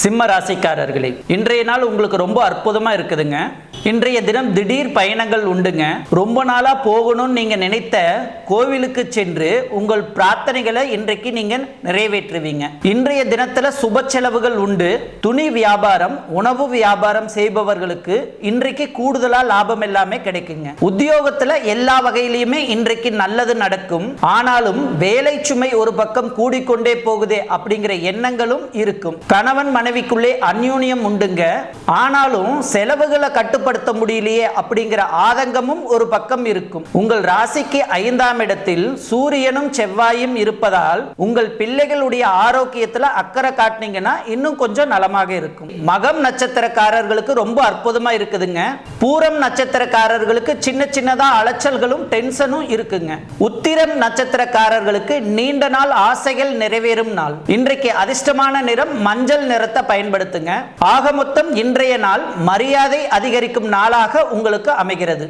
சிம்ம ராசிக்காரர்களே, இன்றைய நாள் உங்களுக்கு ரொம்ப அற்புதமா இருக்குதுங்க. இன்றைய தினம் திடீர் பயணங்கள் உண்டுங்க. ரொம்ப நாளா போகணும்னு நீங்க நினைத்த கோவிலுக்கு சென்று உங்கள் பிரார்த்தனைகளை இன்றைக்கு நீங்க நிறைவேற்றுவீங்க. இன்றைய தினத்துல சுப செலவுகள் உண்டு. துணி வியாபாரம், உணவு வியாபாரம் செய்பவர்களுக்கு இன்றைக்கு கூடுதலா லாபம் எல்லாமே கிடைக்குங்க. உத்தியோகத்துல எல்லா வகையிலுமே இன்றைக்கு நல்லது நடக்கும். ஆனாலும் வேலை சுமை ஒரு பக்கம் கூடிக்கொண்டே போகுதே அப்படிங்கிற எண்ணங்களும் இருக்கும். கணவன் மனைவிக்குள்ளே அந்யோன்யம் உண்டுங்க. ஆனாலும் செலவுகளை கட்டுப்படுத்த முடியலையே அப்படிங்கிற ஆதங்கமும் ஒரு பக்கம் இருக்கும். உங்கள் ராசிக்கு 5ஆம் இடத்தில் சூரியனும் செவ்வாயும் இருப்பதால் உங்கள் பிள்ளைகளுடைய ஆரோக்கியத்துல அக்கறை காட்டினீங்கன்னா இன்னும் கொஞ்சம் நலமாக இருக்கும். மகம் நட்சத்திரக்காரர்களுக்கு ரொம்ப அற்புதமா இருக்குதுங்க. பூரம் நட்சத்திரக்காரர்களுக்கு சின்ன சின்னதா அலைச்சல்களும் டென்ஷனும் இருக்குங்க. உத்திரம் நட்சத்திரக்காரர்களுக்கு நீண்ட நாள் ஆசைகள் நிறைவேறும் நாள். இன்றைக்கு அதிர்ஷ்டமான நிறம் மஞ்சள் நிறத்தை பயன்படுத்துங்க. ஆக மொத்தம் இன்றைய நாள் மரியாதை அதிகரிக்கும் நாளாக உங்களுக்கு அமைகிறது.